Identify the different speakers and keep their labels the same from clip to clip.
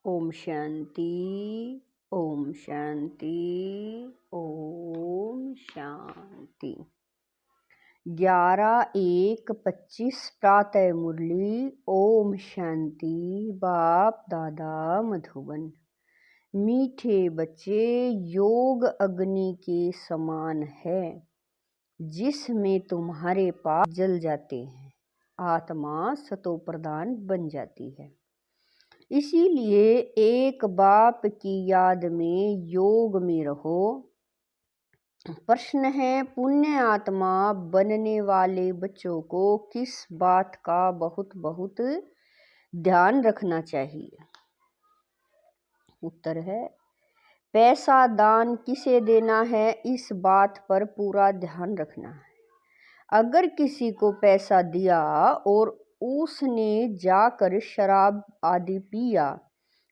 Speaker 1: ओम शांति, ओम शांति, ओम शांति। 11-1-25 प्रातः मुरली। ओम शांति। बाप दादा मधुबन। मीठे बच्चे, योग अग्नि के समान है जिसमें तुम्हारे पाप जल जाते हैं, आत्मा सतो प्रधान बन जाती है। इसीलिए एक बाप की याद में योग में रहो। प्रश्न है, पुण्य आत्मा बनने वाले बच्चों को किस बात का बहुत बहुत ध्यान रखना चाहिए? उत्तर है, पैसा दान किसे देना है इस बात पर पूरा ध्यान रखना है। अगर किसी को पैसा दिया और उसने जाकर शराब आदि पिया,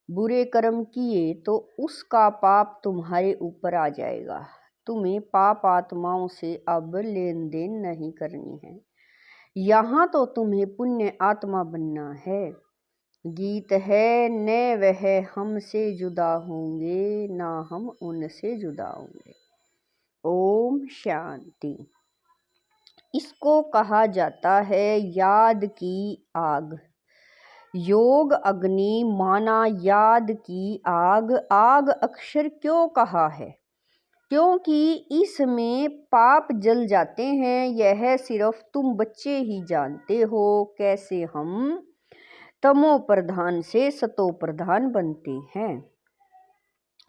Speaker 1: बुरे कर्म किए, तो उसका पाप तुम्हारे ऊपर आ जाएगा। तुम्हें पाप आत्माओं से अब लेन देन नहीं करनी है। यहाँ तो तुम्हें पुण्य आत्मा बनना है। गीत है, न वह हमसे जुदा होंगे, ना हम उनसे जुदा होंगे। ओम शांति। इसको कहा जाता है याद की आग। योग अग्नि माना याद की आग। आग अक्षर क्यों कहा है? क्योंकि इसमें पाप जल जाते हैं। यह सिर्फ तुम बच्चे ही जानते हो कैसे हम तमो प्रधान से सतो प्रधान बनते हैं।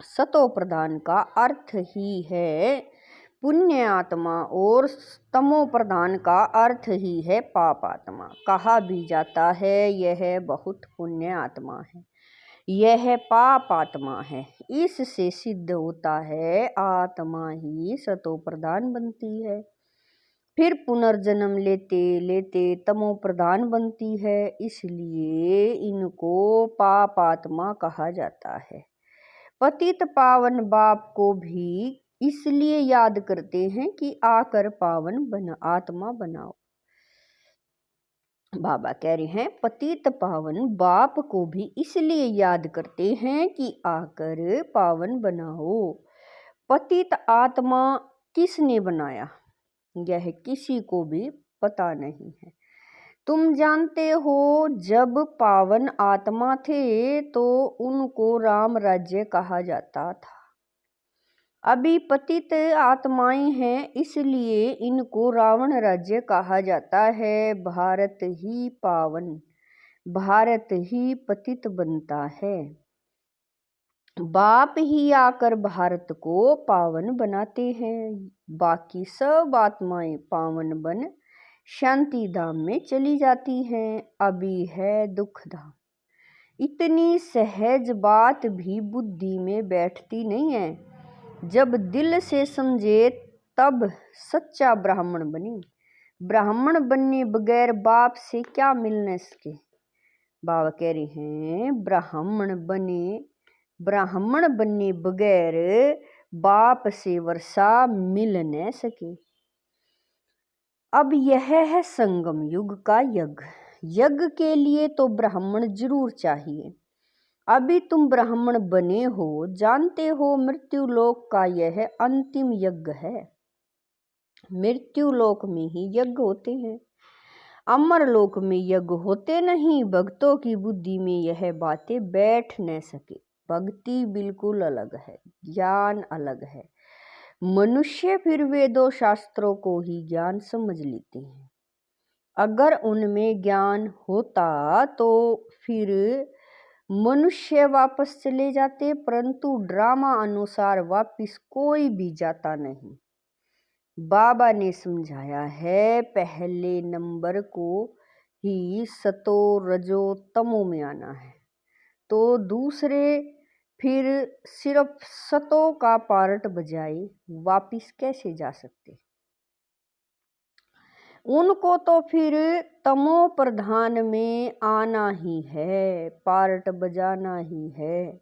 Speaker 1: सतो प्रधान का अर्थ ही है पुण्य आत्मा और तमो प्रधान का अर्थ ही है पाप आत्मा। कहा भी जाता है यह बहुत पुण्य आत्मा है, यह पाप आत्मा है। इससे सिद्ध होता है आत्मा ही सतो प्रधान बनती है, फिर पुनर्जन्म लेते लेते तमो प्रधान बनती है। इसलिए इनको पाप आत्मा कहा जाता है। पतित पावन बाप को भी इसलिए याद करते हैं कि आकर पावन आत्मा बनाओ। बाबा कह रहे हैं, पतित पावन बाप को भी इसलिए याद करते हैं कि आकर पावन बनाओ। पतित आत्मा किसने बनाया, यह किसी को भी पता नहीं है। तुम जानते हो जब पावन आत्मा थे तो उनको राम राज्य कहा जाता था। अभी पतित आत्माएं हैं, इसलिए इनको रावण राज्य कहा जाता है। भारत ही पावन, भारत ही पतित बनता है। बाप ही आकर भारत को पावन बनाते हैं। बाकी सब आत्माएं पावन बन शांति धाम में चली जाती हैं। अभी है दुख धाम। इतनी सहज बात भी बुद्धि में बैठती नहीं है। जब दिल से समझे तब सच्चा ब्राह्मण बनी। ब्राह्मण बनने बगैर बाप से क्या मिलने सके? बाबा कह रहे हैं, ब्राह्मण बनने बगैर बाप से वर्षा मिल न सके। अब यह है संगम युग का यज्ञ। यज्ञ के लिए तो ब्राह्मण जरूर चाहिए। अभी तुम ब्राह्मण बने हो, जानते हो मृत्यु लोक का यह अंतिम यज्ञ है। मृत्यु लोक में ही यज्ञ होते हैं, अमर लोक में यज्ञ होते नहीं। भक्तों की बुद्धि में यह बातें बैठ न सके। भक्ति बिल्कुल अलग है, ज्ञान अलग है। मनुष्य फिर वेदों शास्त्रों को ही ज्ञान समझ लेते हैं। अगर उनमें ज्ञान होता तो फिर मनुष्य वापस चले जाते, परंतु ड्रामा अनुसार वापस कोई भी जाता नहीं। बाबा ने समझाया है पहले नंबर को ही सतो रजो तमो में आना है, तो दूसरे फिर सिर्फ सतो का पार्ट बजाए वापस कैसे जा सकते? उनको तो फिर तमो प्रधान में आना ही है, पार्ट बजाना ही है।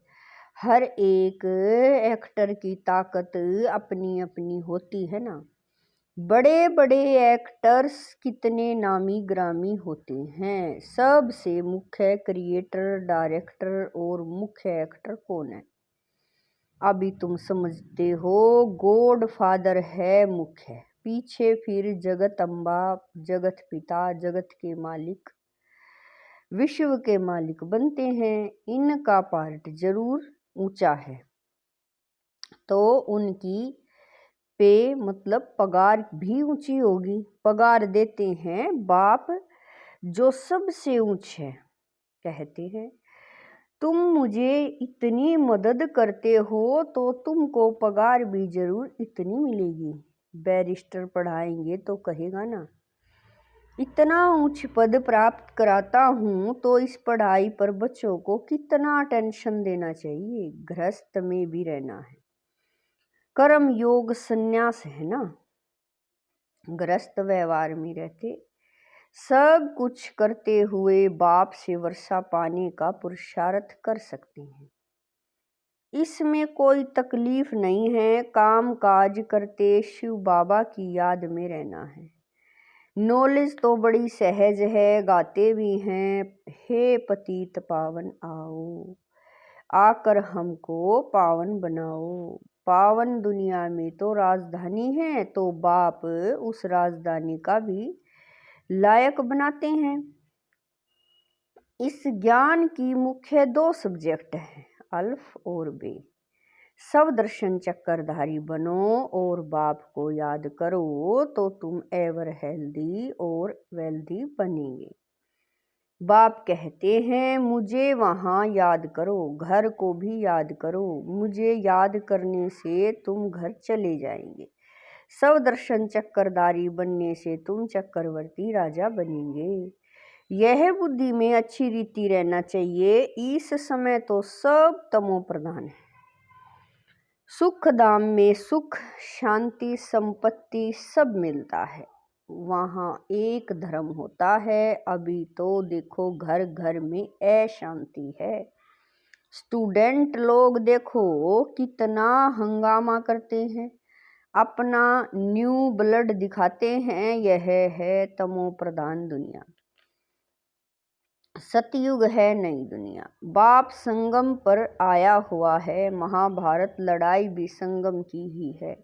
Speaker 1: हर एक एक्टर की ताकत अपनी अपनी होती है ना। बड़े बड़े एक्टर्स कितने नामी ग्रामी होते हैं। सबसे मुख्य क्रिएटर, डायरेक्टर और मुख्य एक्टर कौन है? अभी तुम समझते हो। गॉड फादर है मुख्य, पीछे फिर जगत अम्बा, जगत पिता, जगत के मालिक, विश्व के मालिक बनते हैं। इनका पार्ट जरूर ऊंचा है, तो उनकी पे मतलब पगार भी ऊंची होगी। पगार देते हैं बाप जो सबसे ऊंच है। कहते हैं तुम मुझे इतनी मदद करते हो तो तुमको पगार भी जरूर इतनी मिलेगी। बैरिस्टर पढ़ाएंगे तो कहेगा ना, इतना ऊंच पद प्राप्त कराता हूँ तो इस पढ़ाई पर बच्चों को कितना टेंशन देना चाहिए। गृहस्थ में भी रहना है, कर्म योग संन्यास है ना। गृहस्थ व्यवहार में रहते सब कुछ करते हुए बाप से वर्षा पाने का पुरुषार्थ कर सकते हैं। इसमें कोई तकलीफ नहीं है। काम काज करते शिव बाबा की याद में रहना है। नॉलेज तो बड़ी सहज है, गाते भी हैं, हे पतित पावन आओ, आकर हमको पावन बनाओ। पावन दुनिया में तो राजधानी है, तो बाप उस राजधानी का भी लायक बनाते हैं। इस ज्ञान की मुख्य दो सब्जेक्ट हैं, अल्फ और बे। सब दर्शन चक्रधारी बनो और बाप को याद करो तो तुम एवर हेल्दी और वेल्दी बनेंगे। बाप कहते हैं मुझे वहाँ याद करो, घर को भी याद करो। मुझे याद करने से तुम घर चले जाएंगे। सब दर्शन चक्रधारी बनने से तुम चक्रवर्ती राजा बनेंगे। यह बुद्धि में अच्छी रीति रहना चाहिए। इस समय तो सब तमो प्रधान है। सुख धाम में सुख, शांति, संपत्ति सब मिलता है। वहाँ एक धर्म होता है। अभी तो देखो घर घर में अशांति है। स्टूडेंट लोग देखो कितना हंगामा करते हैं, अपना न्यू ब्लड दिखाते हैं। यह है तमो प्रधान दुनिया। सतयुग है नई दुनिया। बाप संगम पर आया हुआ है। महाभारत लड़ाई भी संगम की ही है।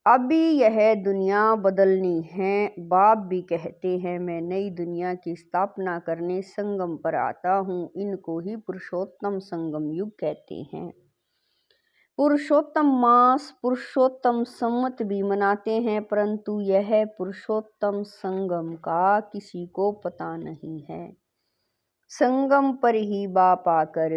Speaker 1: अभी यह दुनिया बदलनी है। बाप भी कहते हैं मैं नई दुनिया की स्थापना करने संगम पर आता हूँ। इनको ही पुरुषोत्तम संगम युग कहते हैं। पुरुषोत्तम मास, पुरुषोत्तम सम्मत भी मनाते हैं, परंतु यह पुरुषोत्तम संगम का किसी को पता नहीं है। संगम पर ही बाप आकर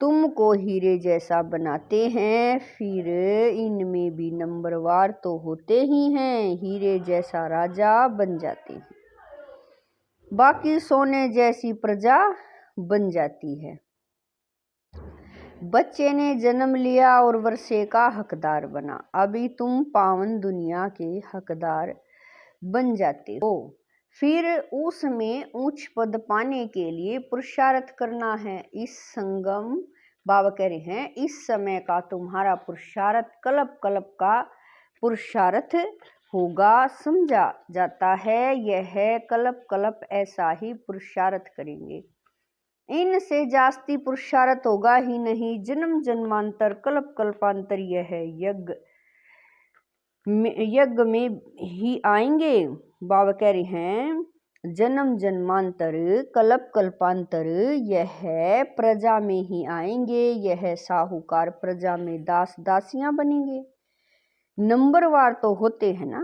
Speaker 1: तुमको हीरे जैसा बनाते हैं। फिर इनमें भी नंबरवार तो होते ही हैं। हीरे जैसा राजा बन जाते हैं, बाकी सोने जैसी प्रजा बन जाती है। बच्चे ने जन्म लिया और वर्षे का हकदार बना। अभी तुम पावन दुनिया के हकदार बन जाते हो। फिर उसमें उच्च पद पाने के लिए पुरुषार्थ करना है। इस संगम बाबा कह रहे हैं इस समय का तुम्हारा पुरुषार्थ कल्प कल्प का पुरुषार्थ होगा। समझा जाता है यह कल्प कल्प ऐसा ही पुरुषार्थ करेंगे। इनसे जास्ती पुरुषार्थ होगा ही नहीं। जन्म जन्मांतर कल्प कल्पांतर यह यज्ञ में ही आएंगे। बाबा कह रहे हैं जन्म जन्मांतर कल्प कल्पांतर यह प्रजा में ही आएंगे। यह साहूकार प्रजा में दास दासियां बनेंगे। नंबरवार तो होते हैं ना।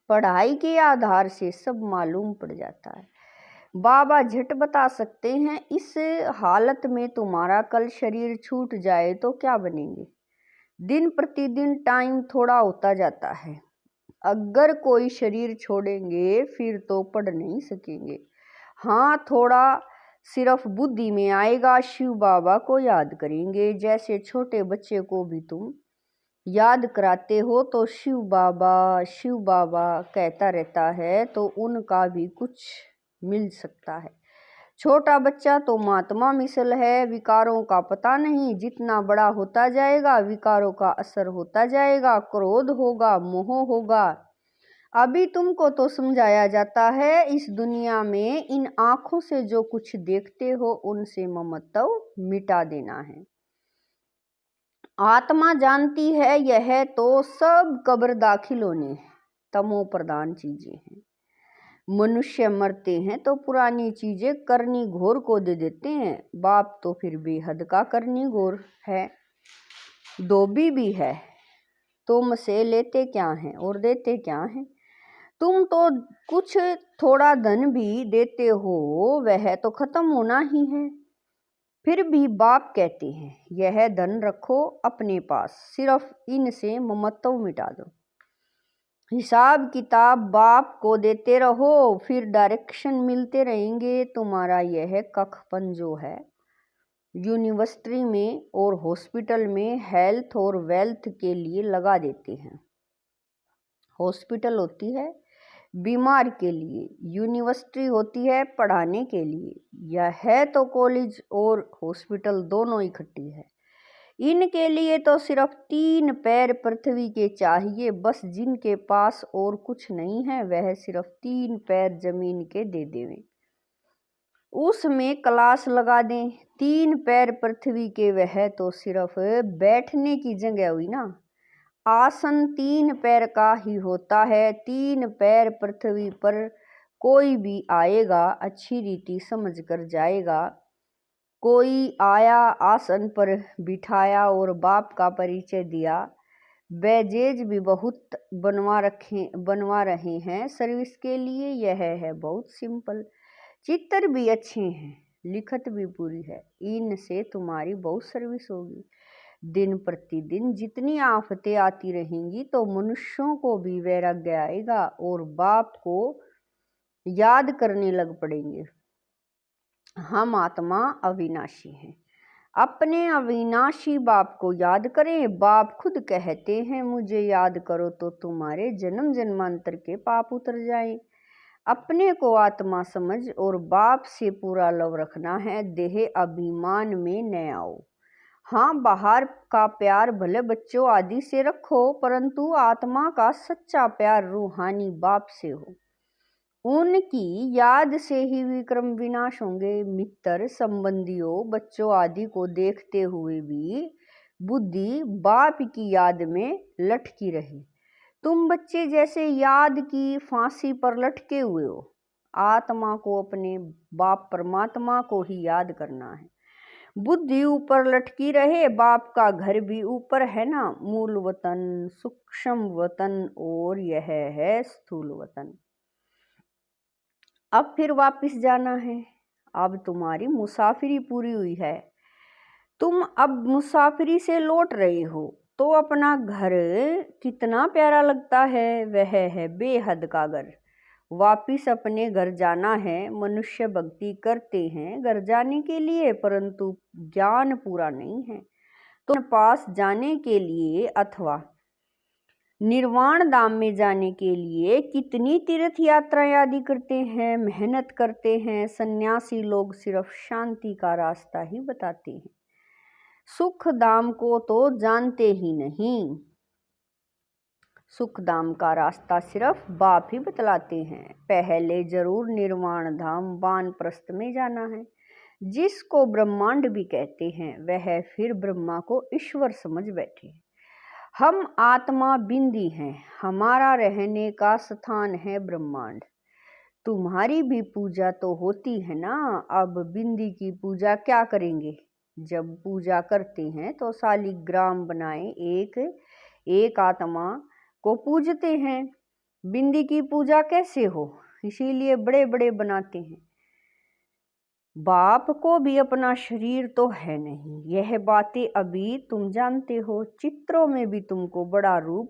Speaker 1: पढ़ाई के आधार से सब मालूम पड़ जाता है। बाबा झट बता सकते हैं इस हालत में तुम्हारा कल शरीर छूट जाए तो क्या बनेंगे। दिन प्रतिदिन टाइम थोड़ा होता जाता है। अगर कोई शरीर छोड़ेंगे फिर तो पढ़ नहीं सकेंगे। हाँ, थोड़ा सिर्फ बुद्धि में आएगा। शिव बाबा को याद करेंगे। जैसे छोटे बच्चे को भी तुम याद कराते हो तो शिव बाबा कहता रहता है, तो उनका भी कुछ मिल सकता है। छोटा बच्चा तो महात्मा मिसल है, विकारों का पता नहीं, जितना बड़ा होता जाएगा विकारों का असर होता जाएगा, क्रोध होगा, मोह होगा। अभी तुमको तो समझाया जाता है इस दुनिया में इन आंखों से जो कुछ देखते हो उनसे ममत्व मिटा देना है। आत्मा जानती है यह तो सब कब्र दाखिल होने तमो प्रधान चीजें हैं। मनुष्य मरते हैं तो पुरानी चीजें करनी घोर को दे देते हैं। बाप तो फिर बेहद का करनी घोर है, धोबी भी है। तुमसे लेते क्या हैं और देते क्या हैं? तुम तो कुछ थोड़ा धन भी देते हो, वह तो खत्म होना ही है। फिर भी बाप कहते हैं यह धन रखो अपने पास, सिर्फ इनसे ममत्व मिटा दो। हिसाब किताब बाप को देते रहो, फिर डायरेक्शन मिलते रहेंगे। तुम्हारा यह कखपन जो है यूनिवर्सिटी में और हॉस्पिटल में हेल्थ और वेल्थ के लिए लगा देते हैं। हॉस्पिटल होती है बीमार के लिए, यूनिवर्सिटी होती है पढ़ाने के लिए। यह है तो कॉलेज और हॉस्पिटल दोनों इकट्ठी है। इनके लिए तो सिर्फ 3 पैर पृथ्वी के चाहिए, बस जिनके पास और कुछ नहीं है वह सिर्फ 3 पैर जमीन के दे देवें, उसमें क्लास लगा दें। 3 पैर पृथ्वी के वह तो सिर्फ बैठने की जगह हुई ना। आसन 3 पैर का ही होता है। 3 पैर पृथ्वी पर कोई भी आएगा अच्छी रीति समझ कर जाएगा। कोई आया आसन पर बिठाया और बाप का परिचय दिया। बैजेज भी बहुत बनवा रहे हैं सर्विस के लिए। यह है बहुत सिंपल। चित्र भी अच्छे हैं, लिखत भी पूरी है। इनसे तुम्हारी बहुत सर्विस होगी। दिन प्रतिदिन जितनी आफतें आती रहेंगी तो मनुष्यों को भी वैराग्य आएगा और बाप को याद करने लग पड़ेंगे। हम आत्मा अविनाशी हैं, अपने अविनाशी बाप को याद करें। बाप खुद कहते हैं मुझे याद करो तो तुम्हारे जन्म जन्मांतर के पाप उतर जाएं। अपने को आत्मा समझ और बाप से पूरा लव रखना है। देह अभिमान में न आओ। हाँ, बाहर का प्यार भले बच्चों आदि से रखो, परंतु आत्मा का सच्चा प्यार रूहानी बाप से हो। उनकी याद से ही विक्रम विनाश होंगे। मित्र संबंधियों बच्चों आदि को देखते हुए भी बुद्धि बाप की याद में लटकी रहे। तुम बच्चे जैसे याद की फांसी पर लटके हुए हो। आत्मा को अपने बाप परमात्मा को ही याद करना है। बुद्धि ऊपर लटकी रहे। बाप का घर भी ऊपर है ना। मूल वतन, सूक्ष्म वतन और यह है स्थूल वतन। अब फिर वापस जाना है। अब तुम्हारी मुसाफिरी पूरी हुई है। तुम अब मुसाफिरी से लौट रहे हो तो अपना घर कितना प्यारा लगता है। वह है बेहद का घर। वापिस अपने घर जाना है। मनुष्य भक्ति करते हैं घर जाने के लिए, परंतु ज्ञान पूरा नहीं है। तो पास जाने के लिए अथवा निर्वाण धाम में जाने के लिए कितनी तीर्थ यात्राएं आदि करते हैं, मेहनत करते हैं। सन्यासी लोग सिर्फ शांति का रास्ता ही बताते हैं, सुख धाम को तो जानते ही नहीं। सुख धाम का रास्ता सिर्फ बाप ही बतलाते हैं। पहले जरूर निर्वाण धाम वानप्रस्थ में जाना है, जिसको ब्रह्मांड भी कहते हैं। वह फिर ब्रह्मा को ईश्वर समझ बैठे। हम आत्मा बिंदी हैं, हमारा रहने का स्थान है ब्रह्मांड। तुम्हारी भी पूजा तो होती है ना। अब बिंदी की पूजा क्या करेंगे? जब पूजा करते हैं तो शालिग्राम बनाए एक आत्मा को पूजते हैं। बिंदी की पूजा कैसे हो, इसीलिए बड़े बड़े बनाते हैं। बाप को भी अपना शरीर तो है नहीं। यह बातें अभी तुम जानते हो। चित्रों में भी तुमको बड़ा रूप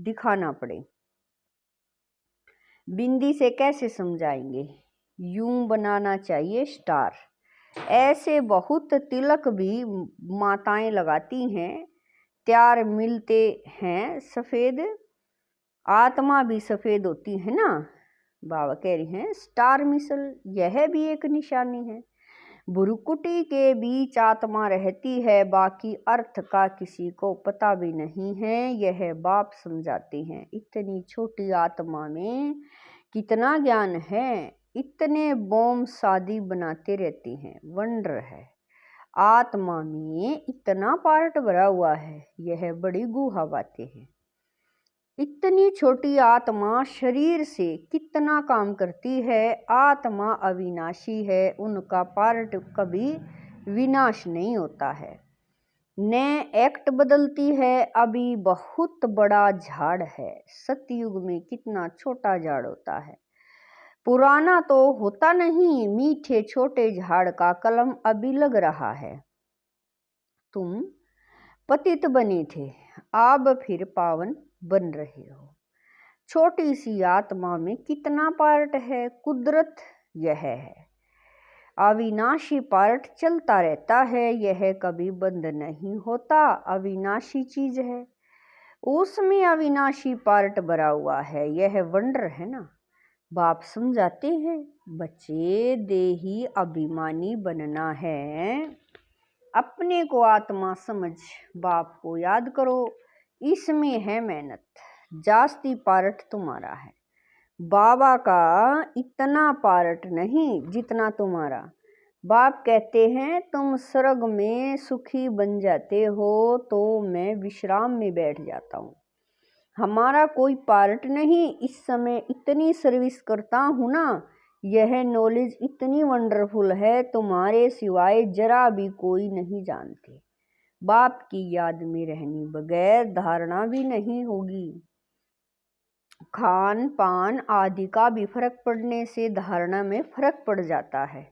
Speaker 1: दिखाना पड़े। बिंदी से कैसे समझाएंगे? यूं बनाना चाहिए स्टार। ऐसे बहुत तिलक भी माताएं लगाती हैं, त्यार मिलते हैं सफेद। आत्मा भी सफेद होती है ना। बाबा कह रही हैं स्टार मिसल, यह भी एक निशानी है। भ्रुकुटी के बीच आत्मा रहती है, बाकी अर्थ का किसी को पता भी नहीं है, यह बाप समझाते हैं। इतनी छोटी आत्मा में कितना ज्ञान है, इतने बॉम्ब शादी बनाते रहते हैं। वंडर है, आत्मा में इतना पार्ट भरा हुआ है, यह बड़ी गुहा बातें हैं। इतनी छोटी आत्मा शरीर से कितना काम करती है। आत्मा अविनाशी है, उनका पार्ट कभी विनाश नहीं होता है, न एक्ट बदलती है। अभी बहुत बड़ा झाड़ है, सतयुग में कितना छोटा झाड़ होता है, पुराना तो होता नहीं। मीठे छोटे झाड़ का कलम अभी लग रहा है। तुम पतित बने थे, अब फिर पावन बन रहे हो। छोटी सी आत्मा में कितना पार्ट है, कुदरत यह है। अविनाशी पार्ट चलता रहता है, यह कभी बंद नहीं होता। अविनाशी चीज है, उसमें अविनाशी पार्ट भरा हुआ है, यह वंडर है ना। बाप समझाते हैं, बच्चे देही अभिमानी बनना है, अपने को आत्मा समझ बाप को याद करो, इसमें है मेहनत। जास्ती पार्ट तुम्हारा है, बाबा का इतना पार्ट नहीं जितना तुम्हारा। बाप कहते हैं तुम स्वर्ग में सुखी बन जाते हो तो मैं विश्राम में बैठ जाता हूँ। हमारा कोई पार्ट नहीं, इस समय इतनी सर्विस करता हूँ ना, यह नॉलेज इतनी वंडरफुल है, तुम्हारे सिवाय जरा भी कोई नहीं जानते। बाप की याद में रहने बगैर धारणा भी नहीं होगी। खान पान आदि का भी फर्क पड़ने से धारणा में फर्क पड़ जाता है।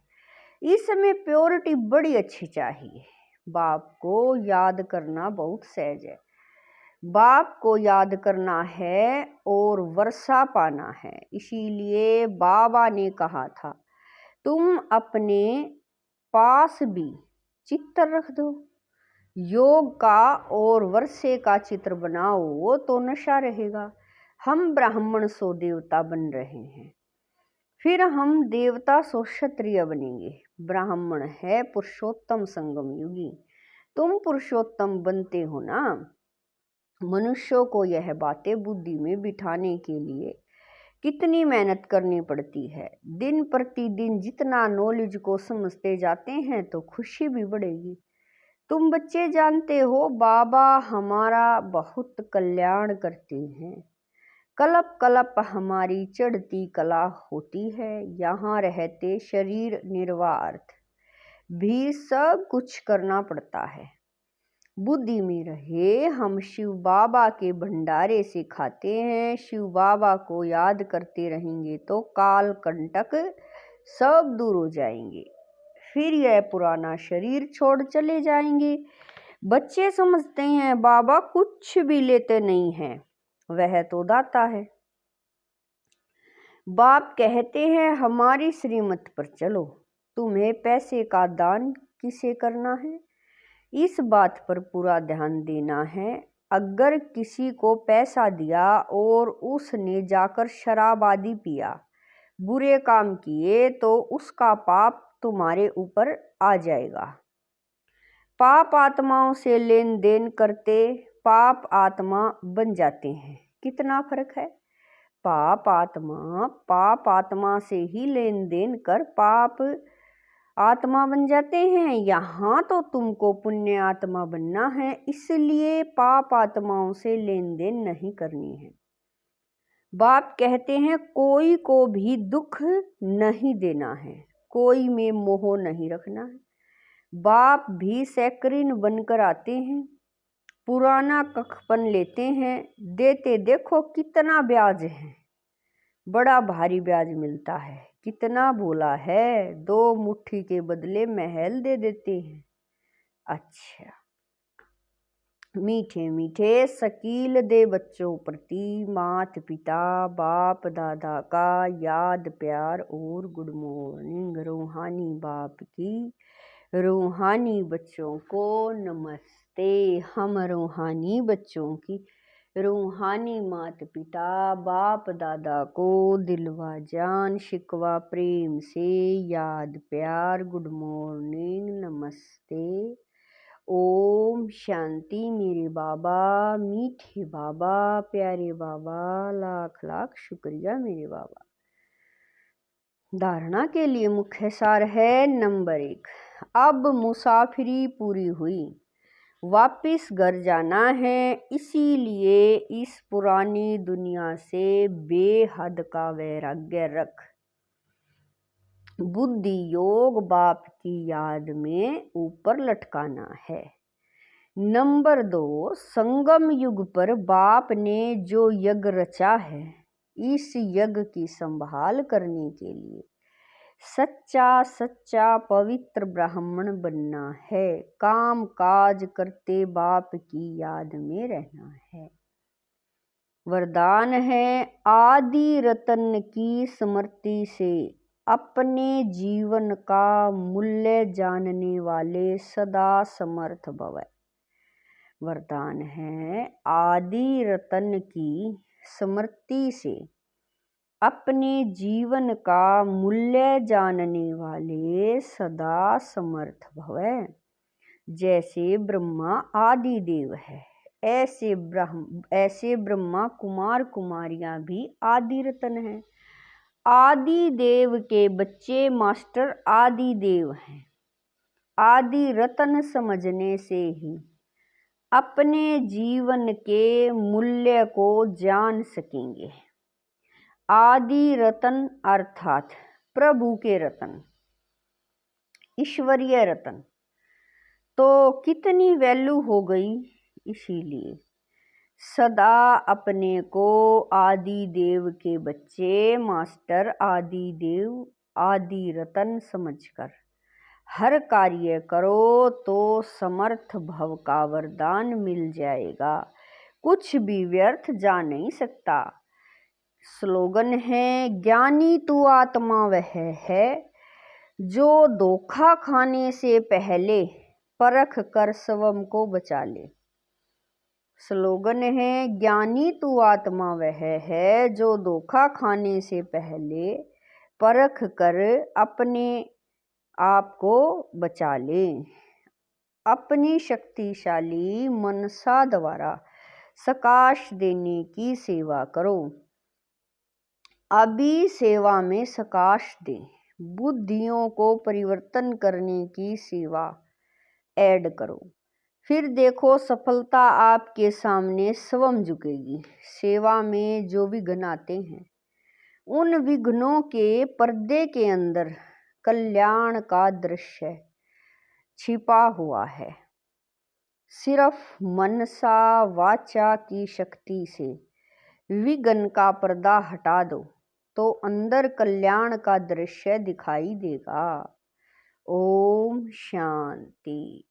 Speaker 1: इस समय प्योरिटी बड़ी अच्छी चाहिए। बाप को याद करना बहुत सहज है, बाप को याद करना है और वर्षा पाना है। इसीलिए बाबा ने कहा था तुम अपने पास भी चित्र रख दो, योग का और वर्षे का चित्र बनाओ तो नशा रहेगा। हम ब्राह्मण सो देवता बन रहे हैं, फिर हम देवता सो क्षत्रिय बनेंगे। ब्राह्मण है पुरुषोत्तम संगम युगी, तुम पुरुषोत्तम बनते हो ना। मनुष्यों को यह बातें बुद्धि में बिठाने के लिए कितनी मेहनत करनी पड़ती है। दिन प्रतिदिन जितना नॉलेज को समझते जाते हैं तो खुशी भी बढ़ेगी। तुम बच्चे जानते हो बाबा हमारा बहुत कल्याण करते हैं। कलप कलप हमारी चढ़ती कला होती है, यहाँ रहते शरीर निर्वार्थ भी सब कुछ करना पड़ता है। बुद्धि में रहे हम शिव बाबा के भंडारे से खाते हैं, शिव बाबा को याद करते रहेंगे तो काल कंटक सब दूर हो जाएंगे, फिर यह पुराना शरीर छोड़ चले जाएंगे। बच्चे समझते हैं बाबा कुछ भी लेते नहीं हैं, वह तो दाता है। बाप कहते हैं हमारी श्रीमत पर चलो, तुम्हें पैसे का दान किसे करना है, इस बात पर पूरा ध्यान देना है। अगर किसी को पैसा दिया और उसने जाकर शराब आदि पिया, बुरे काम किए, तो उसका पाप तुम्हारे ऊपर आ जाएगा। पाप आत्माओं से लेन देन करते पाप आत्मा बन जाते हैं। कितना फर्क है, पाप आत्मा से ही लेन देन कर पाप आत्मा बन जाते हैं। यहाँ तो तुमको पुण्य आत्मा बनना है, इसलिए पाप आत्माओं से लेन देन नहीं करनी है। बाप कहते हैं कोई को भी दुख नहीं देना है, कोई में मोह नहीं रखना है। बाप भी सैकरीन बनकर आते हैं, पुराना कखपन लेते हैं, देते देखो कितना ब्याज है, बड़ा भारी ब्याज मिलता है। कितना बोला है, 2 मुट्ठी के बदले महल दे देते हैं। अच्छा, मीठे मीठे शकील दे बच्चों प्रति माता पिता बाप दादा का याद प्यार और गुड मॉर्निंग। रूहानी बाप की रूहानी बच्चों को नमस्ते। हम रूहानी बच्चों की रूहानी माता पिता बाप दादा को दिलवा जान शिकवा प्रेम से याद प्यार गुड मॉर्निंग नमस्ते ओम शांति। मेरे बाबा मीठे बाबा प्यारे बाबा लाख लाख शुक्रिया मेरे बाबा। धारणा के लिए मुख्य सार है नंबर 1, अब मुसाफिरी पूरी हुई, वापिस घर जाना है, इसीलिए इस पुरानी दुनिया से बेहद का वैराग्य रख। बुद्धि योग बाप की याद में ऊपर लटकाना है। नंबर 2, संगम युग पर बाप ने जो यज्ञ रचा है, इस यज्ञ की संभाल करने के लिए सच्चा पवित्र ब्राह्मण बनना है। काम काज करते बाप की याद में रहना है। वरदान है आदि रतन की स्मृति से अपने जीवन का मूल्य जानने वाले सदा समर्थ भव। वरदान है आदि रतन की स्मृति से अपने जीवन का मूल्य जानने वाले सदा समर्थ भव। जैसे ब्रह्मा आदि देव है, ऐसे ब्रह्मा कुमार कुमारियां भी आदि रतन हैं। आदि देव के बच्चे मास्टर आदि देव हैं। आदि रतन समझने से ही अपने जीवन के मूल्य को जान सकेंगे। आदि रतन अर्थात प्रभु के रतन, ईश्वरीय रतन तो कितनी वैल्यू हो गई। इसीलिए सदा अपने को आदि देव के बच्चे मास्टर आदि देव आदि रतन समझकर हर कार्य करो तो समर्थ भव का वरदान मिल जाएगा। कुछ भी व्यर्थ जा नहीं सकता। स्लोगन है ज्ञानी तू आत्मा वह है जो धोखा खाने से पहले परख कर स्वयं को बचा ले। स्लोगन है ज्ञानी तू आत्मा वह है जो धोखा खाने से पहले परख कर अपने आप को बचा ले। अपनी शक्तिशाली मनसा द्वारा सकाश देने की सेवा करो। अभी सेवा में सकाश दे, बुद्धियों को परिवर्तन करने की सेवा ऐड करो। फिर देखो सफलता आपके सामने स्वयं झुकेगी। सेवा में जो विघ्न आते हैं, उन विघ्नों के पर्दे के अंदर कल्याण का दृश्य छिपा हुआ है। सिर्फ मनसा वाचा की शक्ति से विघ्न का पर्दा हटा दो तो अंदर कल्याण का दृश्य दिखाई देगा। ओम शांति।